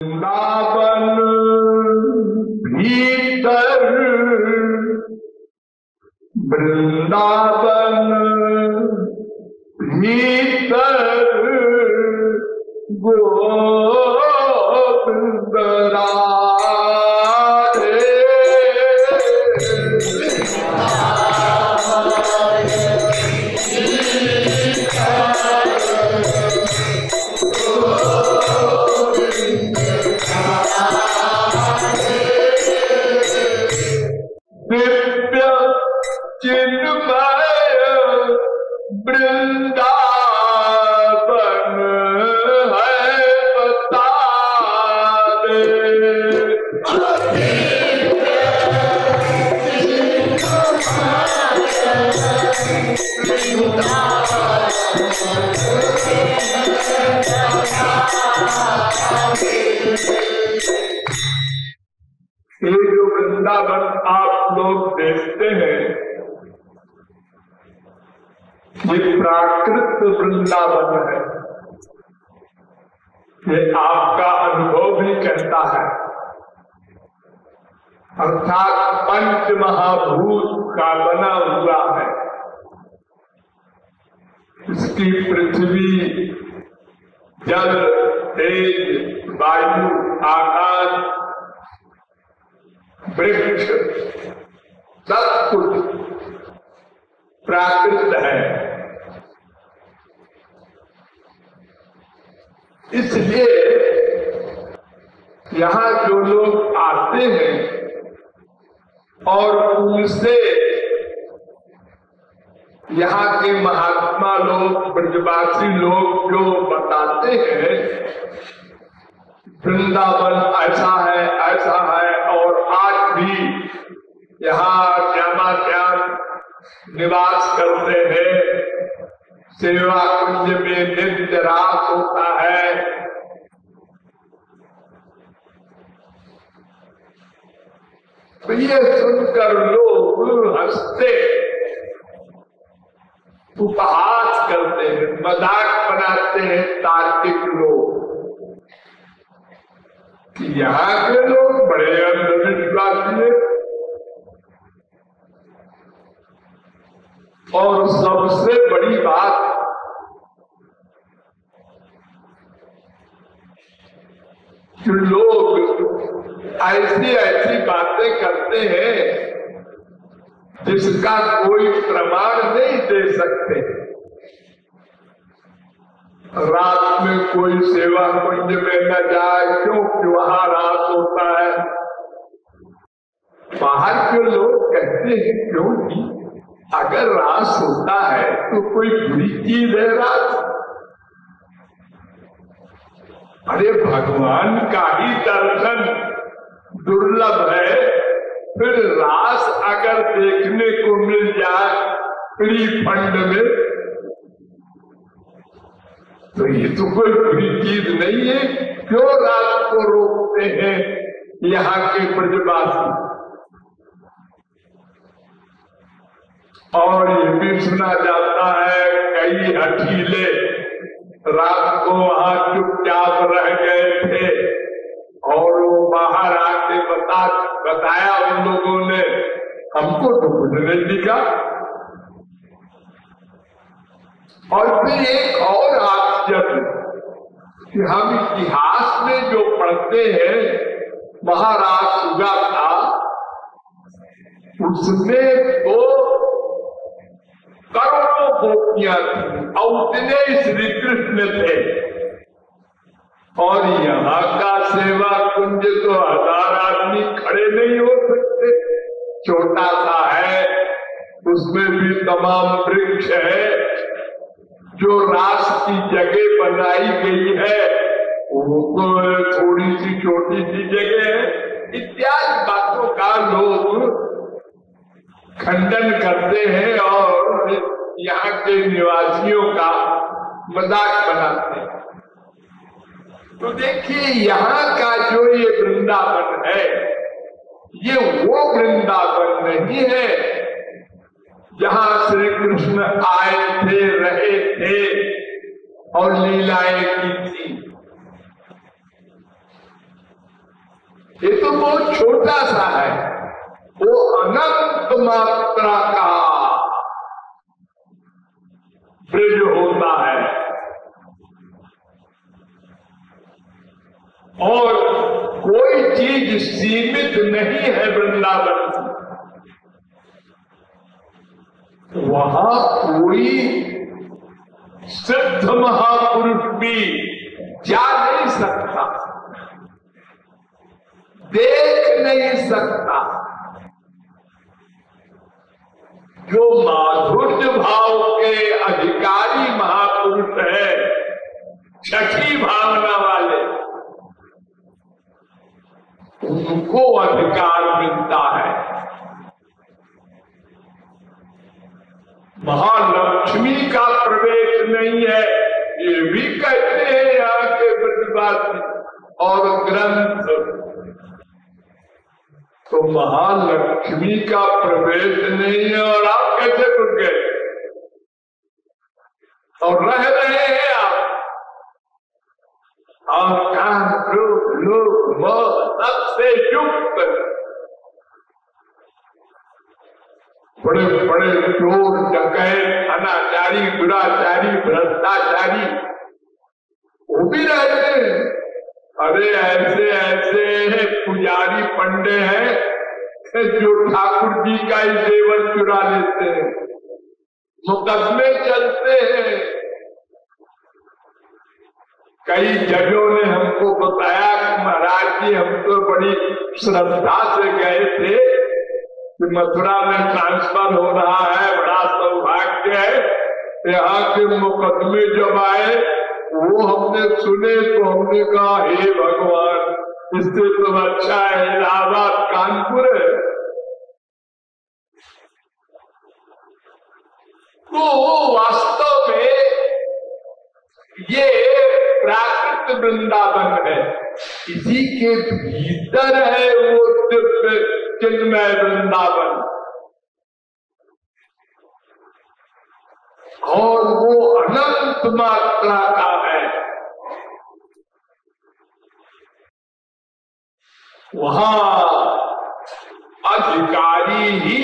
वृंदावन भीतर वृंदावन भीतर गोविंद राधे दिव्य चिन्मय वृंदावन है बता दे। ये जो वृंदावन आप लोग देखते हैं, ये प्राकृत वृंदावन है। ये आपका अनुभव भी कहता है, अर्थात पंच महाभूत का बना हुआ है। इसकी पृथ्वी, जल, तेज, वायु, आकाश, वृक्ष सब कुछ प्राकृत है। इसलिए यहाँ जो लोग आते हैं और उनसे यहाँ के महात्मा लोग, ब्रजवासी लोग जो बताते हैं वृंदावन ऐसा है और आज भी यहाँ श्यामाध्यान निवास करते हैं, सेवा कुंज में नित्य रास होता है। तो ये सुनकर लोग हंसते, उपहास करते हैं, मजाक बनाते हैं तार्किक लोग कि यहाँ के लोग बड़े अंधविश्वासी हैं। और सबसे बड़ी बात, जो लोग ऐसी बातें करते हैं जिसका कोई प्रमाण नहीं दे सकते। रात में कोई सेवा कुंज में न जाए क्योंकि वहां रात होता है। बाहर के लोग कहते हैं क्योंकि अगर रास होता है तो कोई बुरी चीज है रास। अरे भगवान का ही दर्शन दुर्लभ है, फिर रास अगर देखने को मिल जाए फ्री फंड में तो ये तो कोई बुरी चीज नहीं है। क्यों रात को रोकते हैं यहाँ के ब्रजवासी? और ये भी सुना जाता है कई हठीले रात को वहां चुपचाप रह गए थे और वो बाहर आके बताया उन लोगों ने, हमको तो कुछ नहीं दिखा। और फिर एक और आश्चर्य कि हम इतिहास में जो पढ़ते हैं महाराज सुगा था, उसमें तो करोड़ों गोपियां थी और उतने श्री कृष्ण थे। और यहाँ का सेवा कुंज तो 1000 आदमी खड़े नहीं हो सकते, छोटा सा है, उसमें भी तमाम वृक्ष है। जो रास की जगह बनाई गई है वो तो थोड़ी सी छोटी सी जगह है। इत्यादि बातों का लोग खंडन करते हैं और यहाँ के निवासियों का मजाक बनाते हैं। तो देखिए यहाँ का जो ये वृंदावन है, ये वो वृंदावन नहीं है जहाँ श्री कृष्ण आए थे, रहे थे और लीलाएं की थी। ये तो बहुत छोटा सा है, वो अनंत मात्रा का ब्रज होता है। और कोई चीज सीमित नहीं है वृंदावन। वहां कोई सिद्ध महापुरुष भी जा नहीं सकता, देख नहीं सकता। जो माधुर्य भाव के अधिकारी महापुरुष है, छठी भावना वाले, उनको अधिकार मिलता है। महालक्ष्मी का प्रवेश नहीं है, ये भी कहते हैं यहाँ के प्रतिवादी और ग्रंथ। तो महालक्ष्मी का प्रवेश नहीं है और आप कैसे रुक गए और रह रहे हैं आप। और सबसे युक्त बड़े बड़े चोर, डकैत, अनाचारी, दुराचारी, भ्रष्टाचारी वो भी रहते हैं। अरे ऐसे ऐसे पुजारी पंडे हैं जो ठाकुर जी का ही सेवन चुरा लेते हैं, मुकदमे चलते हैं। कई जजों ने हमको बताया कि महाराज जी हम तो बड़ी श्रद्धा से गए थे कि मथुरा में ट्रांसफर हो रहा है, बड़ा सौभाग्य है। यहाँ के मुकदमे जब आए वो हमने सुने तो हमने कहा हे भगवान, इससे तो अच्छा है इलाहाबाद कानपुर है। तो वास्तव में ये प्राकृत वृंदावन है, इसी के भीतर है वो दिव्य चिन्मय वृंदावन। और वो अनंत मात्रा का है। वहां अधिकारी ही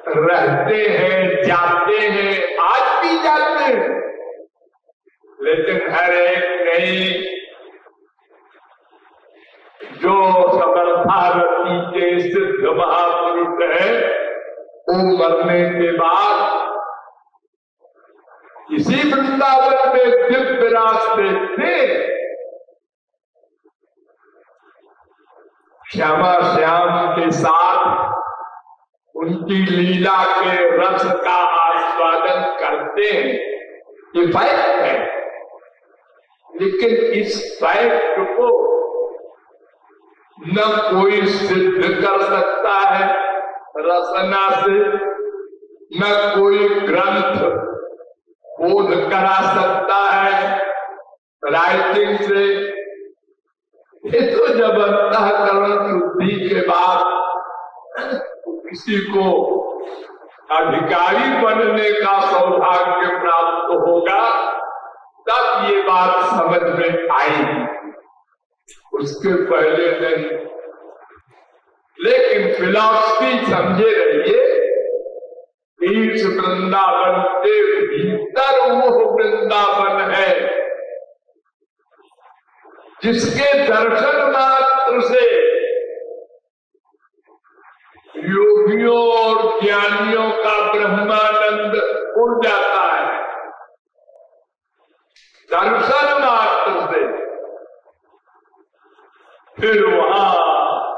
रहते हैं, जाते हैं, आज भी जाते हैं, लेकिन हर एक नहीं। जो समर्थारती के सिद्ध महापुरुष है, वो मरने के बाद इसी वृंदावन में दिव्य रास्ते थे। श्यामा श्याम के साथ उनकी लीला के रस का आस्वादन करते हैं, ये फैक्ट है। लेकिन इस फैक्ट को न कोई सिद्ध कर सकता है रसना से, न कोई ग्रंथ बोध करा सकता है राइटिंग से। ये तो जब अंतःकरण शुद्धि के बाद किसी को अधिकारी बनने का सौभाग्य प्राप्त होगा, तब ये बात समझ में आएगी, उसके पहले नहीं। लेकिन फिलॉसफी समझे रहिए, इस वृंदावन के भीतर वो वृंदावन है जिसके दर्शन मात्र से योगियों और ज्ञानियों का ब्रह्मानंद उड़ जाता है। दर्शन मात्र से फिर वहां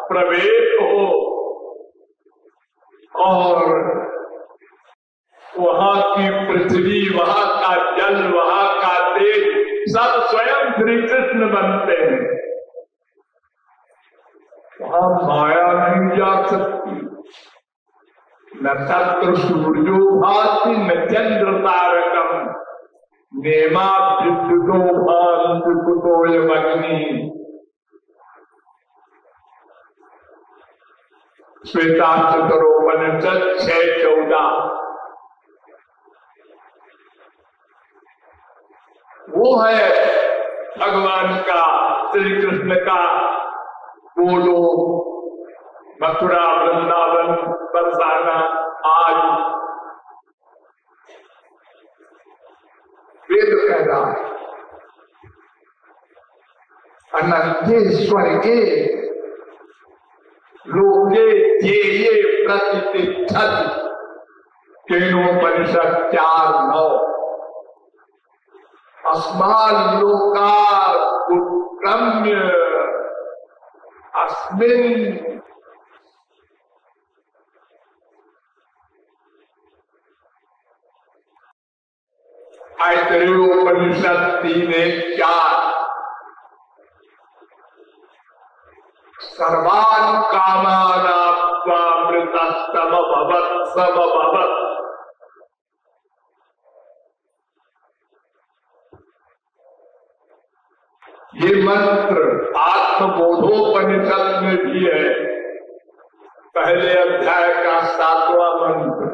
प्रवेश हो और वहां की पृथ्वी, वहां का जल, वहां का तेज सब स्वयं श्री कृष्ण बनते हैं। वहां माया नहीं जा सकती, न तत्र सूर्यो भाति न चंद्र तारकम, नेमा विद्युतो भान्ति कुतोऽयम् अग्नि। श्वेताक्षतरोपनिषद 6:14। वो है भगवान का, श्री कृष्ण का बोलो मथुरा वृंदावन बरसाना आज वेद कह रहा है अनंतेश्वर के लोके ये प्रतिष्ठति केनोपनिषद 4:9 अस्मान् लोकात् उत्क्रम्य अस्मिन् ऐतरेयोपनिषद 3:4 सर्वान् कामानाप्त्वा समभवत् ये मंत्र आत्मबोधोपनिषद में भी है, पहले अध्याय का 7वां मंत्र।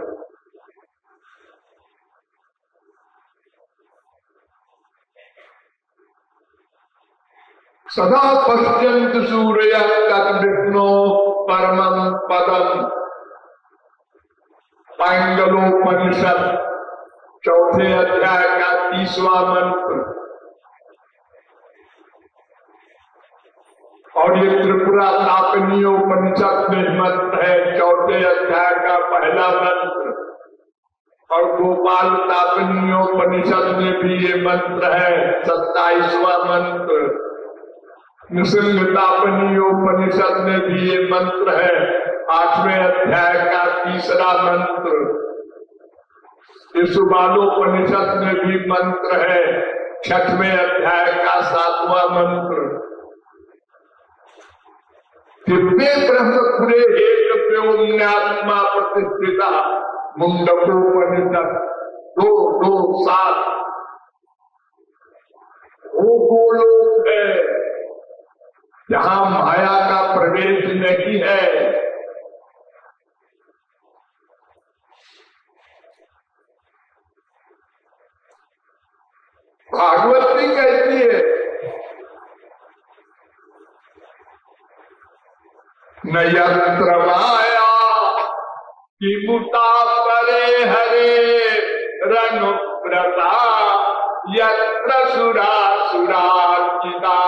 सदा पश्यन्त सूर्य तद्विष्णो परमं पदम पांगलोपनिषद 4थे अध्याय का 30वां मंत्र। और ये त्रिपुरा तापनीयोपनिषद में मंत्र है 4थे अध्याय का पहला मंत्र। और गोपाल तापनीयोपनिषद में भी ये मंत्र है 27वां मंत्र। नृसिंह तापनीयोपनिषद में भी ये मंत्र है 8वें अध्याय का 3रा मंत्र। सुबालोपनिषद में भी मंत्र है 6वें अध्याय का 7वां मंत्र। दिव्य ब्रह्मपुरे एक व्योम्यात्मा प्रतिष्ठिता मुंडकोपनिषद 2:7 वो गोलोक है जहां माया का प्रवेश नहीं है। भागवती कहती है न यत्र माया किमुता परे हरे रनुव्रता यत्र सुरा सुरार्चिता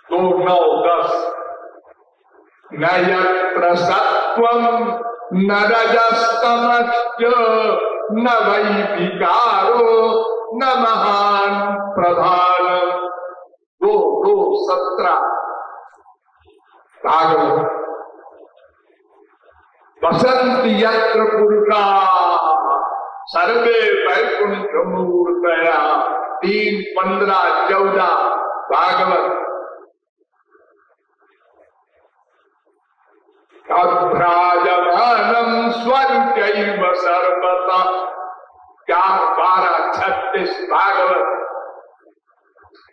2:9-10 न यत्र सत्वं न रजस्तमश्च न वै विकारो न महान प्रधान 2:17 भागवत। वसंत यत्र पुरुषा सर्वे वैकुंठ मूर्तया 3:15-14 भागवत। तद्भ्राजमानं स्वर्गैव सर्वतः 4:12-36 भागवत।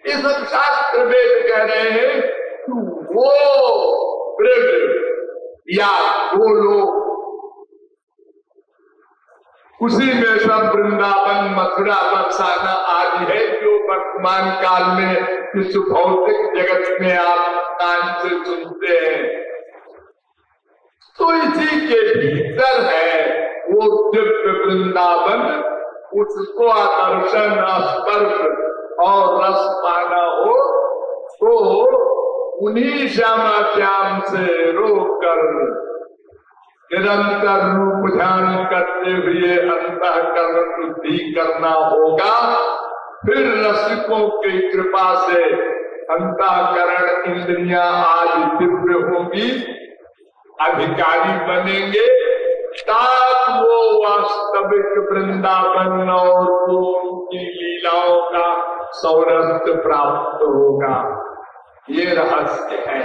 ये सब शास्त्र वेद कह रहे हैं वो ब्रज या गोलो उसी में सब वृंदावन मथुरा बरसाना आदि है जो वर्तमान काल में इस भौतिक जगत में आप कान से सुनते हैं। तो इसी के भीतर है वो दिव्य वृंदावन, उसको आकर्षण स्पर्श और रस पाना हो तो उन्हीं श्यामा श्याम से रोककर निरंतर रूप ध्यान करते हुए अंतःकरण शुद्धि करना होगा। फिर रसिकों की कृपा से अंतःकरण इंद्रियां आज दिव्य होंगी, अधिकारी बनेंगे, तब वो वास्तविक वृंदावन और उनकी लीलाओं का सौरभ प्राप्त होगा। ये रहस्य है।